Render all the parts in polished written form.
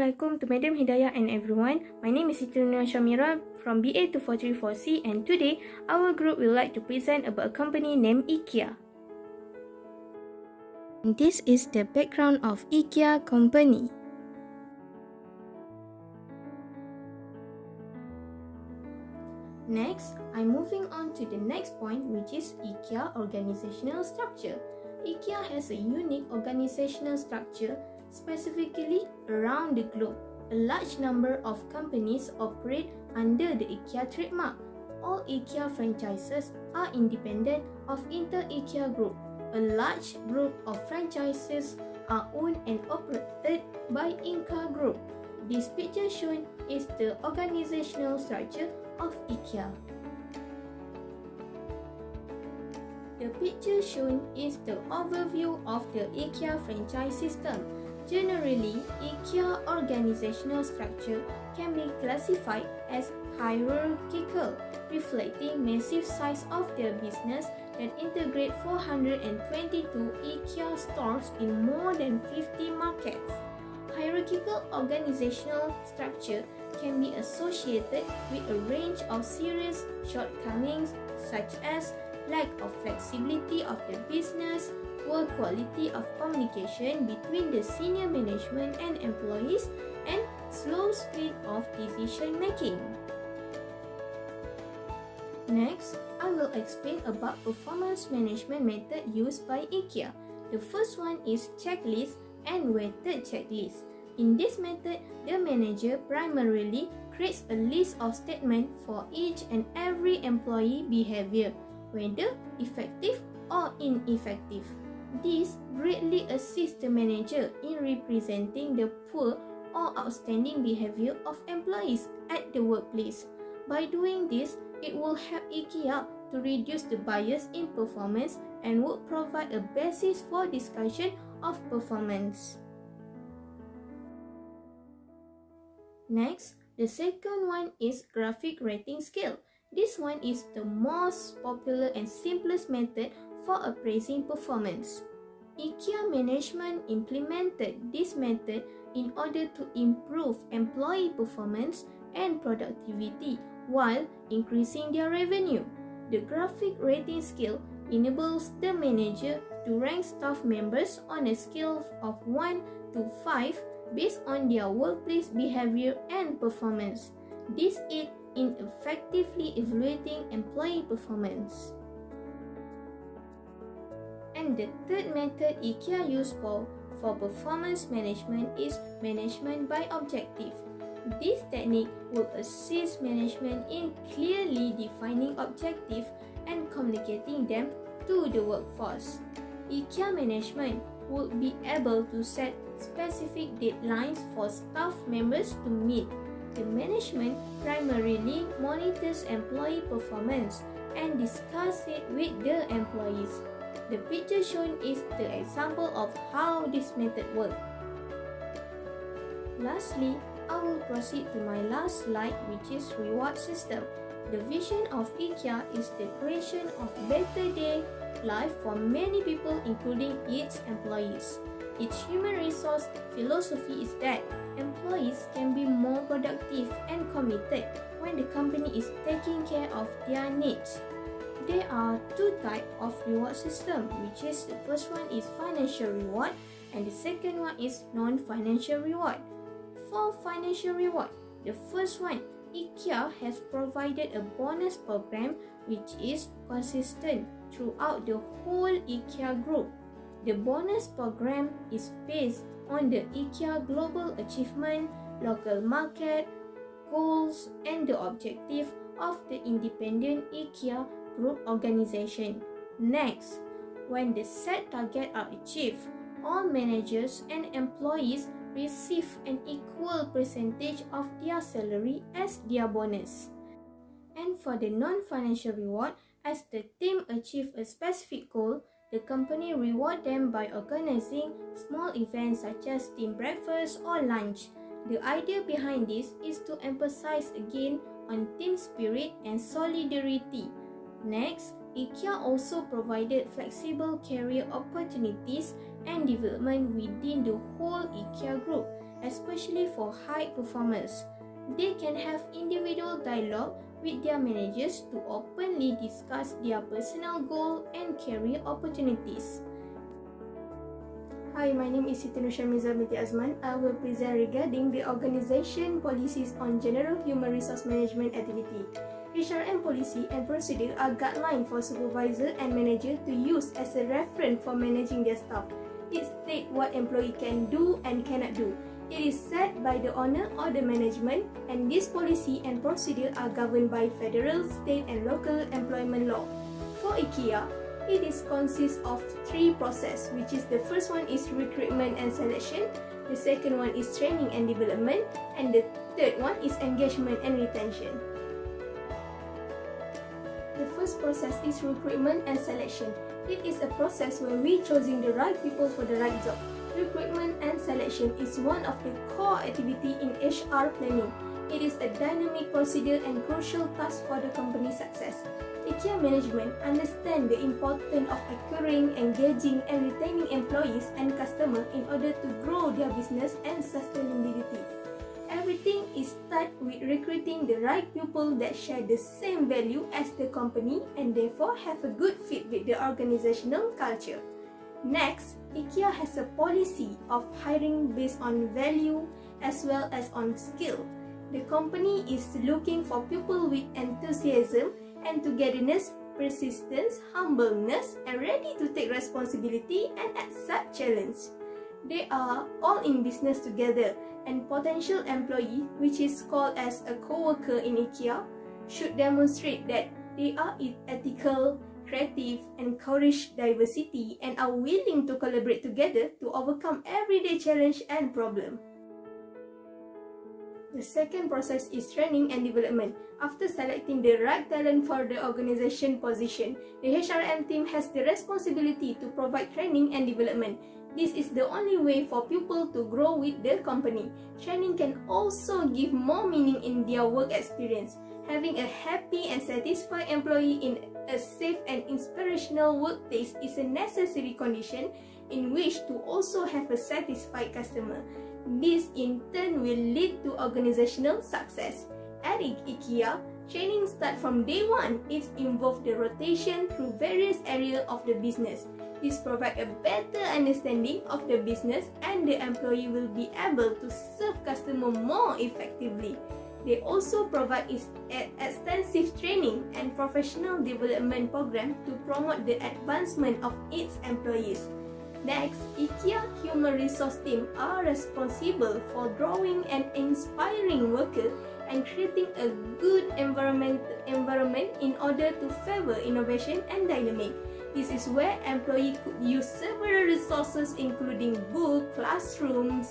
Assalamualaikum to Madam Hidayah and everyone. My name is Sitrunia Shamira from BA 2434C, and today our group will like to present about a company named IKEA. This is the background of IKEA company. Next, I'm moving on to the next point, which is IKEA organizational structure. IKEA has a unique organizational structure specifically around the globe. A large number of companies operate under the IKEA trademark. All IKEA franchises are independent of Inter-IKEA Group. A large group of franchises are owned and operated by IKEA Group. This picture shown is the organizational structure of IKEA. The picture shown is the overview of the IKEA franchise system. Generally, IKEA organizational structure can be classified as hierarchical, reflecting massive size of their business that integrate 422 IKEA stores in more than 50 markets. Hierarchical organizational structure can be associated with a range of serious shortcomings such as lack of flexibility of the business, poor quality of communication between the senior management and employees, and slow speed of decision making. Next, I will explain about performance management method used by IKEA. The first one is checklist and weighted checklist. In this method, the manager primarily creates a list of statements for each and every employee behavior, whether effective or ineffective. This greatly assists the manager in representing the poor or outstanding behavior of employees at the workplace. By doing this, it will help IKEA to reduce the bias in performance and would provide a basis for discussion of performance. Next, the second one is graphic rating scale. This one is the most popular and simplest method for appraising performance. IKEA management implemented this method in order to improve employee performance and productivity while increasing their revenue. The graphic rating scale enables the manager to rank staff members on a scale of 1 to 5 based on their workplace behavior and performance. This aids in effectively evaluating employee performance. And the third method IKEA used for performance management is management by objective. This technique will assist management in clearly defining objectives and communicating them to the workforce. IKEA management would be able to set specific deadlines for staff members to meet. The management primarily monitors employee performance and discusses it with the employees. The picture shown is the example of how this method works. Lastly, I will proceed to my last slide, which is reward system. The vision of IKEA is the creation of better day life for many people, including its employees. Its human resource philosophy is that employees can be more productive and committed when the company is taking care of their needs. There are two types of reward system, which is the first one is financial reward and the second one is non-financial reward. For financial reward, the first one, IKEA has provided a bonus program which is consistent throughout the whole IKEA group. The bonus program is based on the IKEA global achievement, local market, goals, and the objective of the independent IKEA group organization. Next, when the set targets are achieved, all managers and employees receive an equal percentage of their salary as their bonus. And for the non-financial reward, as the team achieve a specific goal, the company reward them by organizing small events such as team breakfast or lunch. The idea behind this is to emphasize again on team spirit and solidarity. Next, IKEA also provided flexible career opportunities and development within the whole IKEA group. especially for high performers. They can have individual dialogue with their managers to openly discuss their personal goals and career opportunities. Hi, my name is Siti Nursyamiza binti Azman. I will present regarding the organization policies on general human resource management activity. HRM policy and procedure are guidelines for supervisor and manager to use as a reference for managing their staff. It states what employee can do and cannot do. It is set by the owner or the management, and this policy and procedure are governed by federal, state, and local employment law. For IKEA, it consists of 3 processes, which is the first one is recruitment and selection, the second one is training and development, and the third one is engagement and retention. The first process is recruitment and selection. It is a process where we choosing the right people for the right job. Recruitment and selection is one of the core activity in HR planning. It is a dynamic procedure and crucial task for the company's success. IKEA management understand the importance of acquiring, engaging, and retaining employees and customers in order to grow their business and sustainability. Everything is started with recruiting the right people that share the same value as the company and therefore have a good fit with the organizational culture. Next, IKEA has a policy of hiring based on value as well as on skill. The company is looking for people with enthusiasm and togetherness, persistence, humbleness, and ready to take responsibility and accept challenge. They are all in business together, and potential employee, which is called as a co-worker in IKEA, should demonstrate that they are ethical, creative, encourage diversity, and are willing to collaborate together to overcome everyday challenge and problem. The second process is training and development. After selecting the right talent for the organization position, the HRM team has the responsibility to provide training and development. This is the only way for people to grow with their company. Training can also give more meaning in their work experience. Having a happy and satisfied employee in a safe and inspirational workplace is a necessary condition in which to also have a satisfied customer. This in turn will lead to organizational success. At IKEA, training starts from day one. It involves the rotation through various areas of the business. This provides a better understanding of the business and the employee will be able to serve customers more effectively. They also provide extensive training and professional development program to promote the advancement of its employees. Next, IKEA Human Resource Team are responsible for drawing and inspiring workers and creating a good environment in order to favor innovation and dynamic. This is where employees could use several resources including books, classroom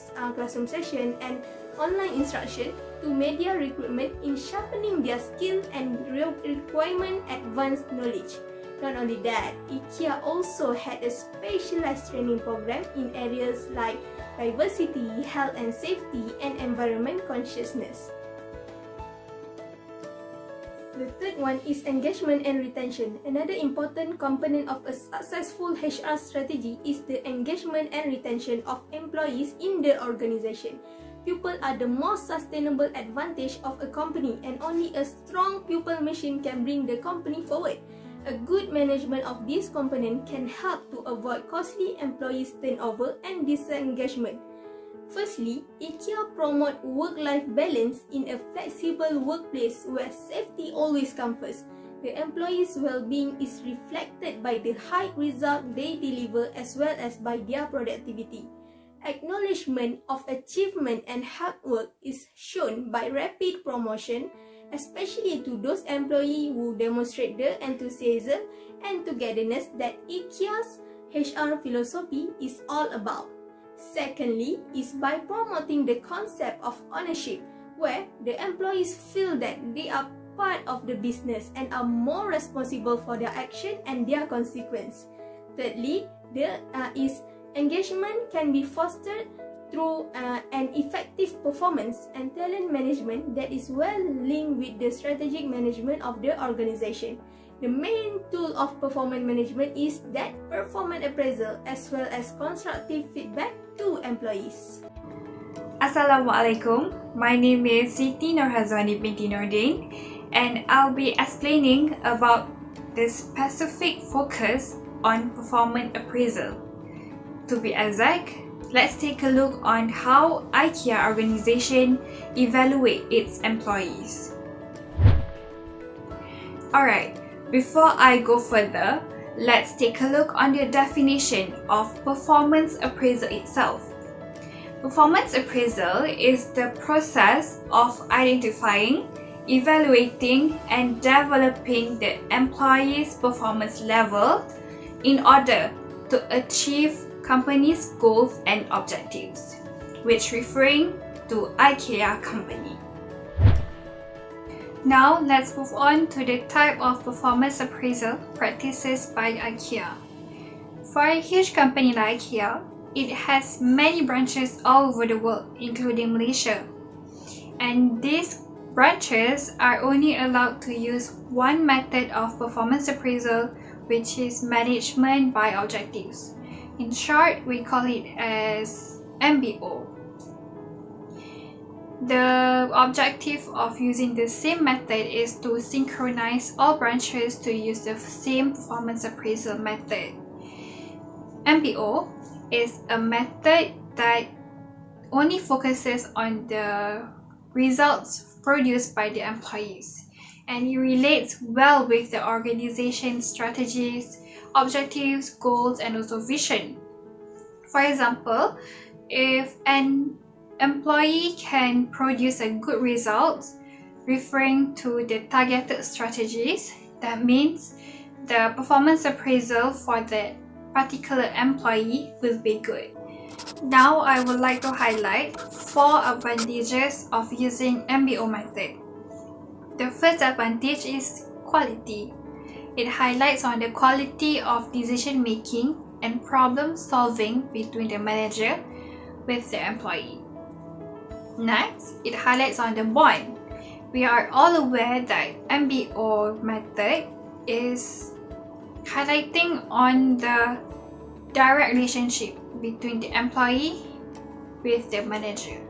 session, and online instruction to media recruitment in sharpening their skill and requirement advanced knowledge. Not only that, IKEA also had a specialized training program in areas like diversity, health and safety, and environment consciousness. The third one is engagement and retention. Another important component of a successful HR strategy is the engagement and retention of employees in the organization. People are the most sustainable advantage of a company, and only a strong people machine can bring the company forward. A good management of this component can help to avoid costly employees turnover and disengagement. Firstly, IKEA promotes work-life balance in a flexible workplace where safety always comes first. The employees' well-being is reflected by the high result they deliver as well as by their productivity. Acknowledgement of achievement and hard work is shown by rapid promotion, especially to those employees who demonstrate the enthusiasm and togetherness that IKEA's HR philosophy is all about. Secondly, is by promoting the concept of ownership, where the employees feel that they are part of the business and are more responsible for their action and their consequence. Thirdly, there is engagement can be fostered through an effective performance and talent management that is well linked with the strategic management of the organization. The main tool of performance management is that performance appraisal as well as constructive feedback to employees. Assalamualaikum. My name is Siti Nurhazani binti Nordin, and I'll be explaining about the specific focus on performance appraisal. To be exact, let's take a look on how IKEA organization evaluate its employees. Alright, before I go further, let's take a look on the definition of performance appraisal itself. Performance appraisal is the process of identifying, evaluating, and developing the employee's performance level in order to achieve company's goals and objectives, which referring to IKEA company. Now let's move on to the type of performance appraisal practices by IKEA. For a huge company like IKEA, it has many branches all over the world, including Malaysia. And these branches are only allowed to use one method of performance appraisal, which is management by objectives. In short, we call it as MBO. The objective of using the same method is to synchronize all branches to use the same performance appraisal method. MBO is a method that only focuses on the results produced by the employees, and it relates well with the organization's strategies, objectives, goals, and also vision. For example, if an employee can produce a good result referring to the targeted strategies, that means the performance appraisal for the particular employee will be good. Now I would like to highlight 4 advantages of using MBO method. The first advantage is quality. It highlights on the quality of decision making and problem solving between the manager with the employee. Next, it highlights on the bond. We are all aware that MBO method is highlighting on the direct relationship between the employee with the manager.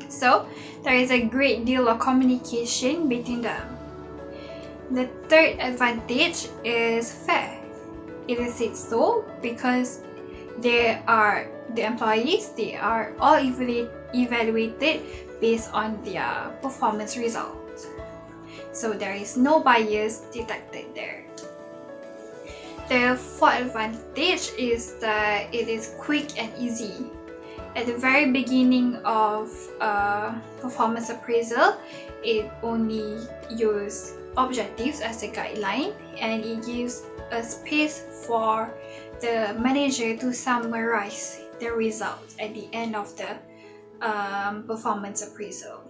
So, there is a great deal of communication between them. The third advantage is fair. It is so because the employees, they are all evaluated based on their performance results. So there is no bias detected there. The fourth advantage is that it is quick and easy. At the very beginning of performance appraisal, it only uses objectives as a guideline, and it gives a space for the manager to summarize the results at the end of the performance appraisal.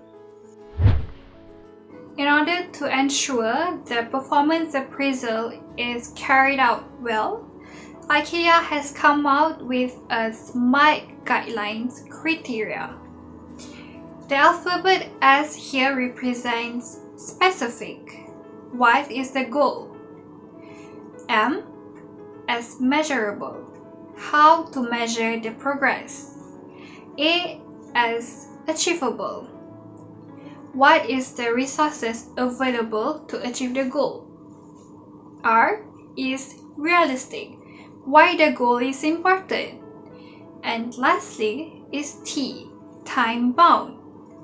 In order to ensure the performance appraisal is carried out well, IKEA has come out with a SMART guidelines criteria. The alphabet S here represents specific. What is the goal? M as measurable. How to measure the progress. A as achievable. What is the resources available to achieve the goal? R is realistic. Why the goal is important. And lastly is T, time bound.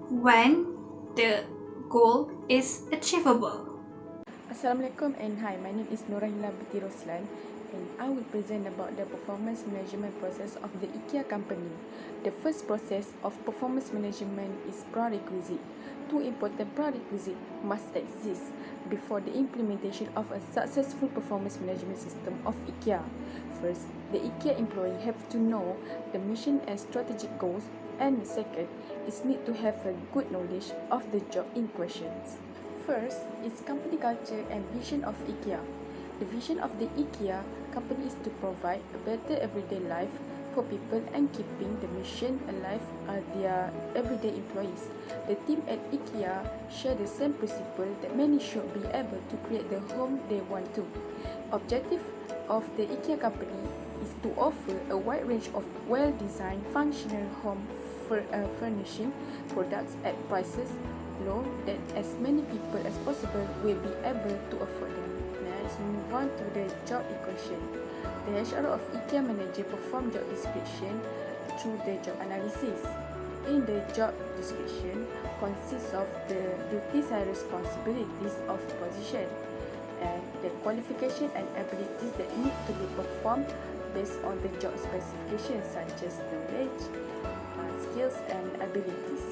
When the goal is achievable. Assalamualaikum and hi, my name is Nurahila binti Roslan, and I will present about the performance management process of the IKEA company. The first process of performance management is prerequisite. 2 important prerequisites must exist before the implementation of a successful performance management system of IKEA. First, the IKEA employee have to know the mission and strategic goals, and second, is need to have a good knowledge of the job in questions. First is company culture and vision of IKEA. The vision of the IKEA company is to provide a better everyday life for people and keeping the mission alive are their everyday employees. The team at IKEA share the same principle that many should be able to create the home they want to. Objective of the IKEA company is to offer a wide range of well-designed functional home furnishing products at prices low that as many people as possible will be able to afford them. Next, we move on to the job equation. The HR of IKEA manager perform job description through the job analysis. In the job description consists of the duties and responsibilities of position and the qualification and abilities that need to be performed based on the job specifications such as knowledge, skills and abilities.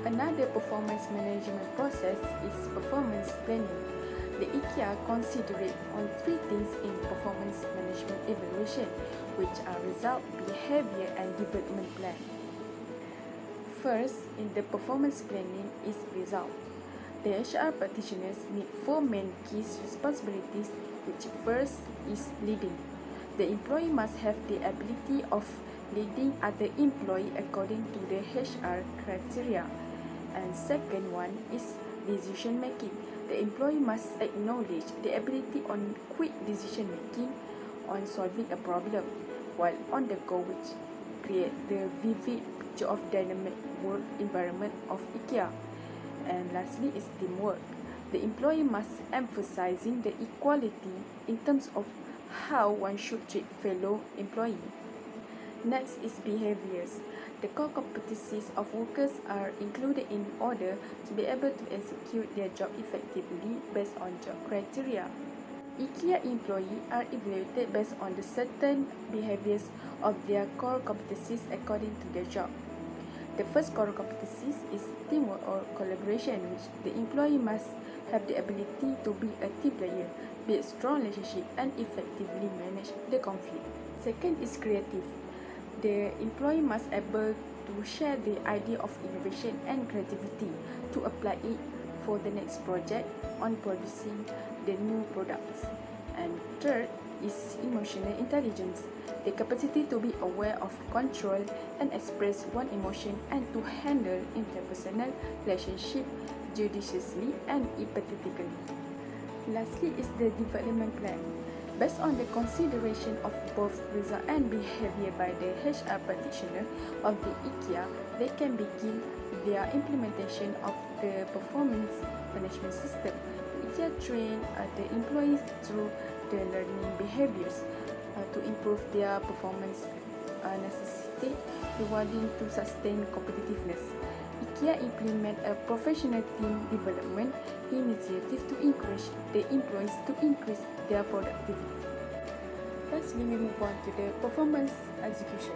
Another performance management process is performance planning. The IKEA considered on three things in performance management evaluation, which are result, behavior and development plan. First, in the performance planning is result. The HR practitioners need four main key responsibilities, which first is leading. The employee must have the ability of leading other employees according to the HR criteria. And second one is decision making. The employee must acknowledge the ability on quick decision making on solving a problem while on the go, which create the vivid picture of dynamic work environment of IKEA. And lastly is teamwork. The employee must emphasizing the equality in terms of how one should treat fellow employee. Next is behaviors. The core competencies of workers are included in order to be able to execute their job effectively based on job criteria. IKEA employees are evaluated based on the certain behaviors of their core competencies according to their job. The first core competencies is teamwork or collaboration, which the employee must have the ability to be a team player, build strong relationship and effectively manage the conflict. Second is creative. The employee must able to share the idea of innovation and creativity to apply it for the next project on producing the new products. And third is emotional intelligence, the capacity to be aware of, control and express one emotion and to handle interpersonal relationship judiciously and empathetically. Lastly is the development plan. Based on the consideration of both result and behavior by the HR practitioner of the IKEA, they can begin their implementation of the performance management system. IKEA train the employees through the learning behaviors to improve their performance necessity rewarding to sustain competitiveness. IKEA implement a professional team development initiative to encourage the employees to increase their productivity. Lastly, we move on to the performance execution.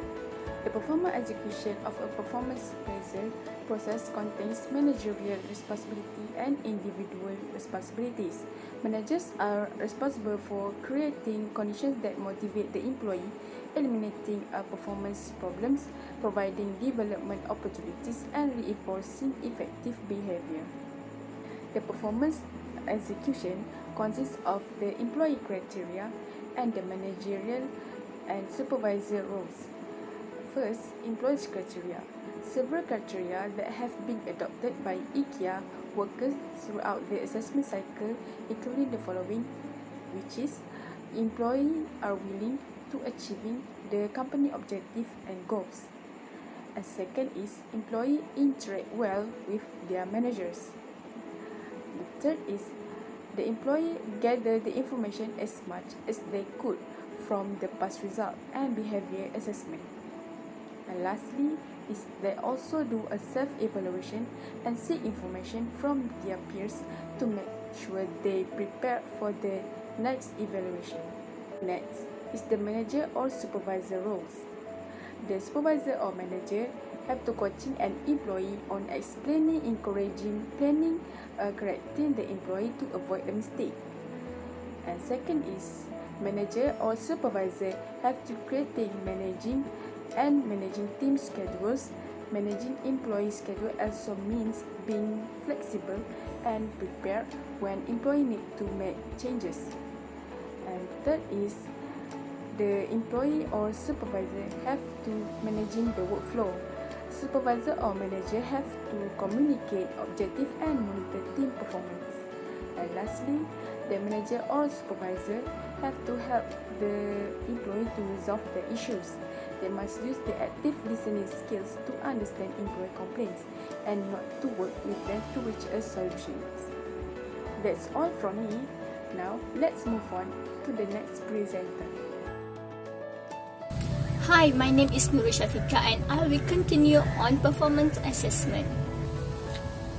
The performance execution of a performance appraisal process contains managerial responsibility and individual responsibilities. Managers are responsible for creating conditions that motivate the employee, eliminating performance problems, providing development opportunities, and reinforcing effective behavior. The performance execution consists of the employee criteria and the managerial and supervisor roles. First, employees criteria. Several criteria that have been adopted by IKEA workers throughout the assessment cycle, including the following, which is employees are willing to achieving the company objective and goals. And second is employees interact well with their managers. The third is the employee gather the information as much as they could from the past result and behavior assessment. And lastly is they also do a self-evaluation and seek information from their peers to make sure they prepare for the next evaluation. Next is the manager or supervisor roles. The supervisor or manager have to coaching an employee on explaining, encouraging, planning, correcting the employee to avoid a mistake. And second is manager or supervisor have to create managing team schedules. Managing employee schedule also means being flexible and prepared when employee need to make changes. And third is the employee or supervisor have to managing the workflow. Supervisor or manager have to communicate objective and monitor team performance. And lastly, the manager or supervisor have to help the employee to resolve the issues. They must use their active listening skills to understand employee complaints and not to work with them to reach a solution. That's all from me. Now, let's move on to the next presenter. Hi, my name is Nurul Shafika and I will continue on performance assessment.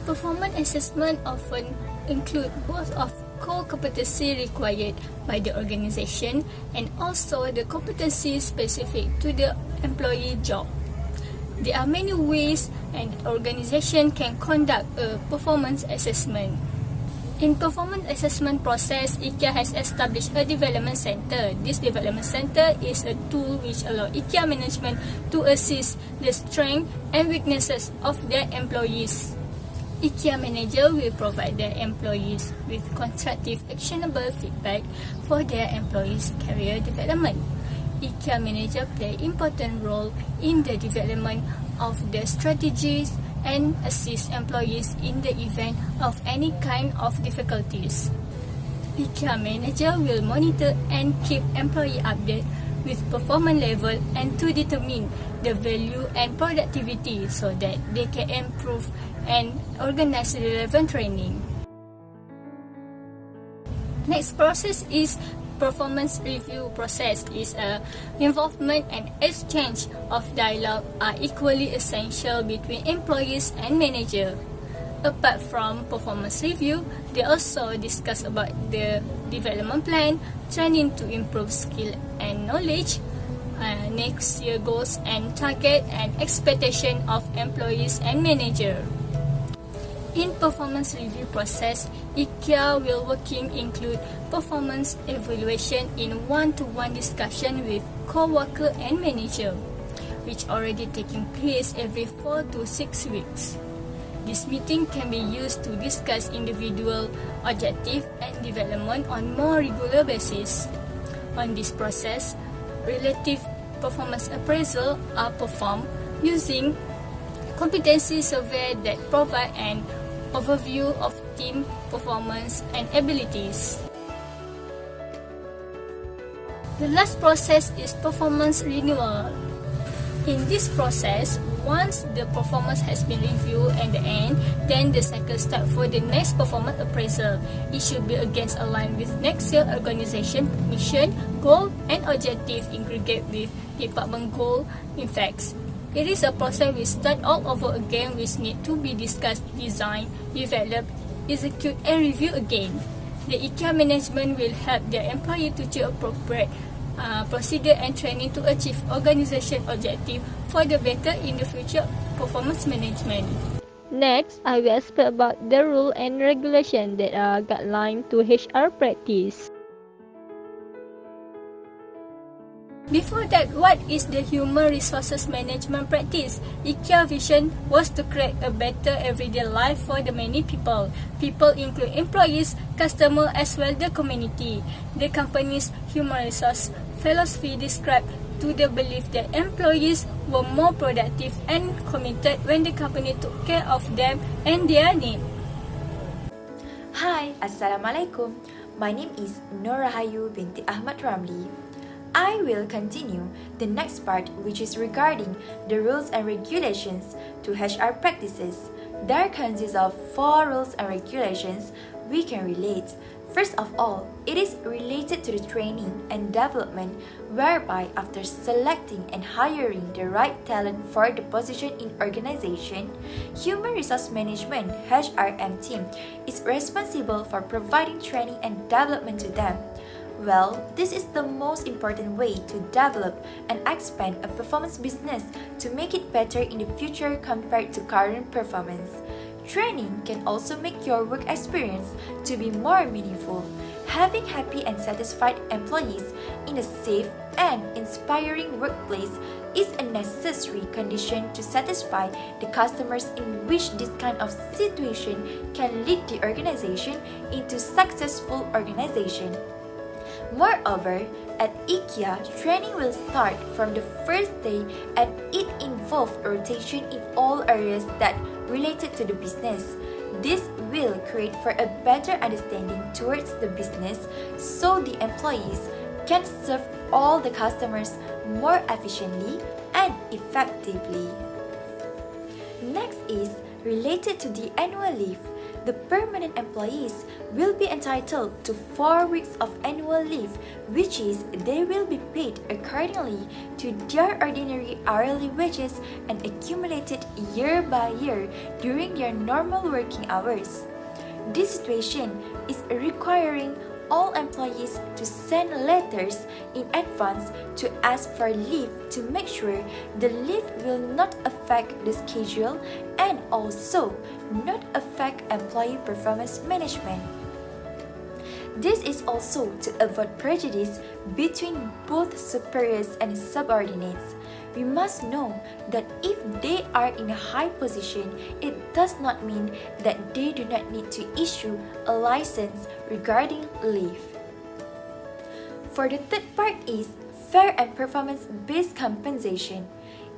Performance assessment often include both of core competency required by the organization and also the competency specific to the employee job. There are many ways an organization can conduct a performance assessment. In performance assessment process, IKEA has established a development center. This development center is a tool which allows IKEA management to assess the strengths and weaknesses of their employees. IKEA manager will provide their employees with constructive, actionable feedback for their employees' career development. IKEA manager play an important role in the development of the strategies and assist employees in the event of any kind of difficulties. IKEA manager will monitor and keep employee updated with performance level and to determine the value and productivity so that they can improve and organize relevant training. Next process is performance review process. Is a involvement and exchange of dialogue are equally essential between employees and manager. Apart from performance review, they also discuss about the development plan, training to improve skill and knowledge, next year goals and target and expectation of employees and manager. In performance review process, IKEA will working include performance evaluation in one-to-one discussion with co-worker and manager, which already taking place every 4 to 6 weeks. This meeting can be used to discuss individual objective and development on more regular basis. On this process, relative performance appraisal are performed using competency survey that provide an overview of team performance and abilities. The last process is performance renewal. In this process, once the performance has been reviewed at the end, then the cycle starts for the next performance appraisal. It should be against aligned with next year organization mission, goal and objective aggregate with department goal. In fact, it is a process we start all over again which need to be discussed, designed, developed, execute and review again. The IKEA management will help their employee to choose appropriate procedure and training to achieve organization objective for the better in the future performance management. Next, I will explain about the rule and regulation that are guideline to HR practice. Before that, what is the human resources management practice? IKEA vision was to create a better everyday life for the many people. People include employees, customers as well the community. The company's human resource philosophy described to the belief that employees were more productive and committed when the company took care of them and their needs. Hi, Assalamualaikum. My name is Nur Rahayu binti Ahmad Ramli. I will continue the next part, which is regarding the rules and regulations to HR practices. There consists of 4 rules and regulations we can relate. First of all, it is related to the training and development, whereby after selecting and hiring the right talent for the position in organization, Human Resource Management HRM team is responsible for providing training and development to them. Well, this is the most important way to develop and expand a performance business to make it better in the future compared to current performance. Training can also make your work experience to be more meaningful. Having happy and satisfied employees in a safe and inspiring workplace is a necessary condition to satisfy the customers, in which this kind of situation can lead the organization into successful organization. Moreover, at IKEA, training will start from the first day and it involves rotation in all areas that related to the business. This will create for a better understanding towards the business so the employees can serve all the customers more efficiently and effectively. Next is related to the annual leave. The permanent employees will be entitled to 4 weeks of annual leave, which is they will be paid accordingly to their ordinary hourly wages and accumulated year by year during their normal working hours. This situation is requiring all employees to send letters in advance to ask for leave to make sure the leave will not affect the schedule and also not affect employee performance management. This is also to avoid prejudice between both superiors and subordinates. We must know that if they are in a high position, it does not mean that they do not need to issue a license regarding leave. For the third part is fair and performance-based compensation.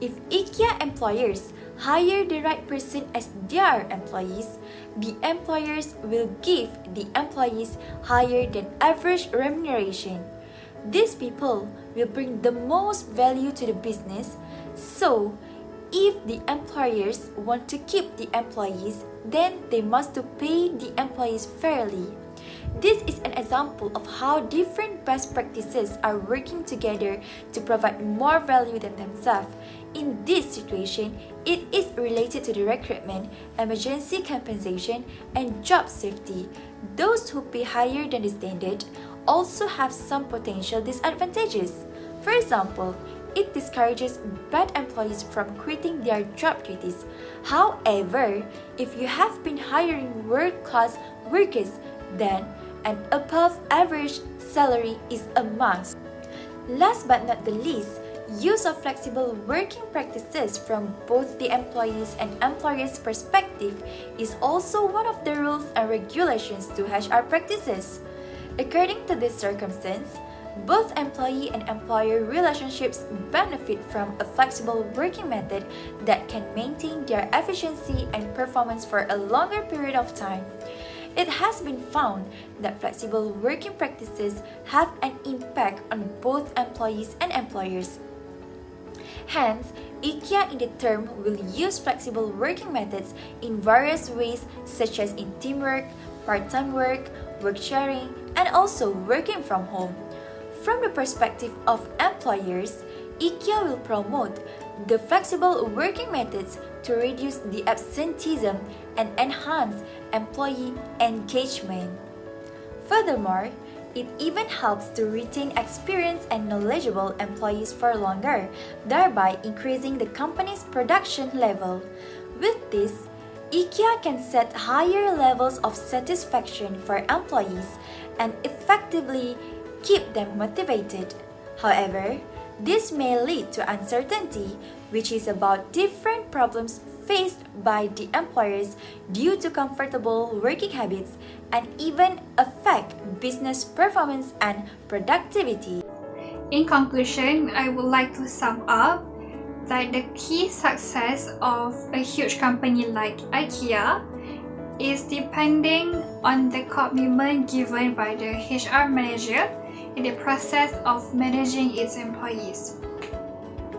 If IKEA employers hire the right person as their employees, the employers will give the employees higher than average remuneration. These people will bring the most value to the business, so if the employers want to keep the employees, then they must pay the employees fairly. This is an example of how different best practices are working together to provide more value than themselves. In this situation, it is related to the recruitment, emergency compensation, and job safety. Those who pay higher than the standard also have some potential disadvantages. For example, it discourages bad employees from quitting their job duties. However, if you have been hiring world-class workers, then an above-average salary is a must. Last but not the least, use of flexible working practices from both the employees and employers' perspective is also one of the rules and regulations to HR practices. According to this circumstance, both employee and employer relationships benefit from a flexible working method that can maintain their efficiency and performance for a longer period of time. It has been found that flexible working practices have an impact on both employees and employers. Hence, IKEA in the term will use flexible working methods in various ways such as in teamwork, part-time work, work sharing, and also working from home. From the perspective of employers, IKEA will promote the flexible working methods to reduce the absenteeism and enhance employee engagement. Furthermore, it even helps to retain experienced and knowledgeable employees for longer, thereby increasing the company's production level. With this, IKEA can set higher levels of satisfaction for employees and effectively keep them motivated. However, this may lead to uncertainty, which is about different problems faced by the employers due to comfortable working habits and even affect business performance and productivity. In conclusion, I would like to sum up that the key success of a huge company like IKEA is depending on the commitment given by the HR manager in the process of managing its employees.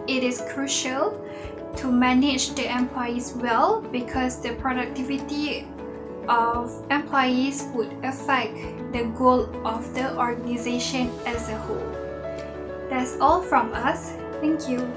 It is crucial to manage the employees well because the productivity of employees would affect the goal of the organization as a whole. That's all from us. Thank you.